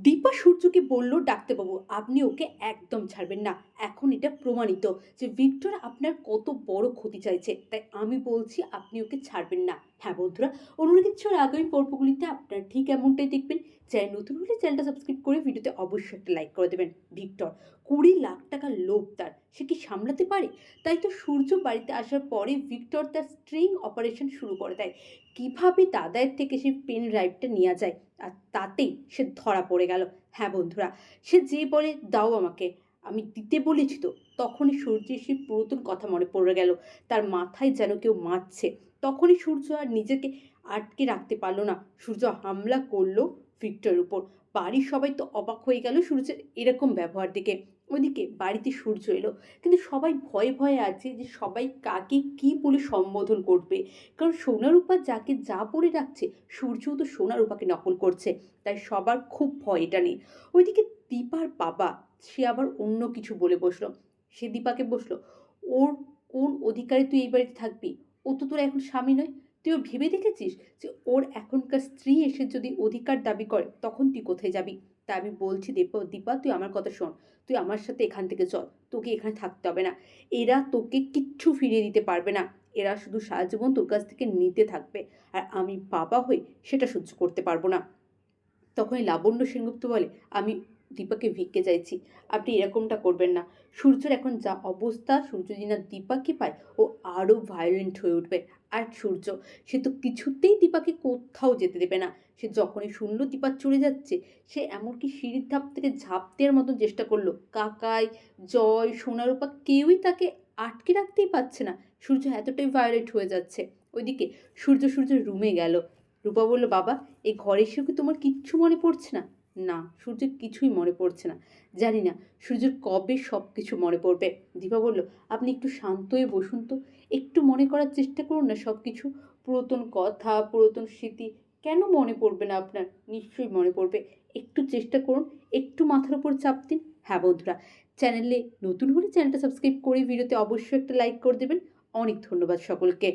দীপা সূর্যকে বলল, ডাক্তারবাবু আপনি ওকে একদম ছাড়বেন না। এখন এটা প্রমাণিত যে ভিক্টর আপনার কত বড় ক্ষতি চাইছে, তাই আমি বলছি আপনি ওকে ছাড়বেন না। হ্যাঁ বন্ধুরা, অনুরাগের ছোঁয়ার আগামী পর্বগুলিতে আপনারা ঠিক এমনটাই দেখবেন। চ্যানেল নতুন হলে চ্যানেলটা সাবস্ক্রাইব করে ভিডিওতে অবশ্যই একটা লাইক করে দেবেন। ভিক্টর 20 লাখ টাকার লোভ, তার সে কি সামলাতে পারে? তাই তো সূর্য বাড়িতে আসার পরে ভিক্টর তার স্ট্রিং অপারেশন শুরু করে দেয়। কিভাবে দাদায়ের থেকে সেই পেন ড্রাইভটা নেওয়া যায়, আর তাতেই সে ধরা পড়ে গেল। হ্যাঁ বন্ধুরা, সে যে বলে দাও আমাকে, আমি দিতে বলেছি তো, তখনই সূর্যের সেই পুরাতন কথা মনে পড়ে গেল। তার মাথায় যেন কেউ মারছে। তখনই সূর্য আর নিজেকে আটকে রাখতে পারলো না, সূর্য হামলা করলো ভিক্টরের উপর। বাড়ির সবাই তো অবাক হয়ে গেল সূর্যের এরকম ব্যবহার দেখে। ওইদিকে বাড়িতে সূর্য এলো, কিন্তু সবাই ভয়ে ভয়ে আছে যে সবাই কাকে কি বলে সম্বোধন করবে। কারণ সোনারূপা যাকে যা বলে ডাকছে, সূর্যও তো সোনারূপাকে নকল করছে। তাই সবার খুব ভয় এটা নেই। ওইদিকে দীপার বাবা, সে আবার অন্য কিছু বলে বসলো। সে দীপাকে বসলো, ওর কোন অধিকারে তুই এই বাড়িতে থাকবি? ও তো তোর এখন স্বামী নয়। তুইও ভেবে দেখেছিস যে ওর এখনকার স্ত্রী এসে যদি অধিকার দাবি করে, তখন তুই কোথায় যাবি? তা আমি বলছি দীপা, দীপা তুই আমার কথা শোন। তুই আমার সাথে এখান থেকে চল, তোকে এখানে থাকতে হবে না। এরা তোকে কিচ্ছু ফিরিয়ে দিতে পারবে না। এরা শুধু সারা জীবন তোর কাছ থেকে নিতে থাকবে। আর আমি বাবা হয়ে সেটা সহ্য করতে পারবো না। তখনই লাবণ্য সেনগুপ্ত বলে, আমি দীপাকে ভিক্ষে চাইছি, আপনি এরকমটা করবেন না। সূর্যের এখন যা অবস্থা, সূর্য যদি না দীপাকে পায়, ও আরও ভায়োলেন্ট হয়ে উঠবে। আর সূর্য, সে তো কিছুতেই দীপাকে কোথাও যেতে দেবে না। সে যখনই শুনলো দীপা চলে যাচ্ছে, সে এমনকি সিঁড়ির ধাপ থেকে ঝাঁপ দেওয়ার মতন চেষ্টা করলো। কাকাই, জয়, সোনারূপা কেউই তাকে আটকে রাখতেই পারছে না। সূর্য এতটাই ভায়োলেন্ট হয়ে যাচ্ছে। ওইদিকে সূর্যের রুমে গেল। রূপা বলল, বাবা এই ঘরে এসেও কি তোমার কিচ্ছু মনে পড়ছে না? না, সূর্যের কিছুই মনে পড়ছে না। জানি না সূর্যের কবে সব কিছু মনে পড়বে। দীপা বলল, আপনি একটু শান্ত হয়ে বসুন তো, একটু মনে করার চেষ্টা করুন না সব কিছু। পুরাতন কথা, পুরাতন স্মৃতি কেন মনে পড়বে না আপনার? নিশ্চয়ই মনে পড়বে। একটু চেষ্টা করুন, একটু মাথার উপর চাপ দিন। হ্যাঁ বন্ধুরা, চ্যানেলে নতুন হলে চ্যানেলটা সাবস্ক্রাইব করে ভিডিওতে অবশ্যই একটা লাইক করে দেবেন। অনেক ধন্যবাদ সকলকে।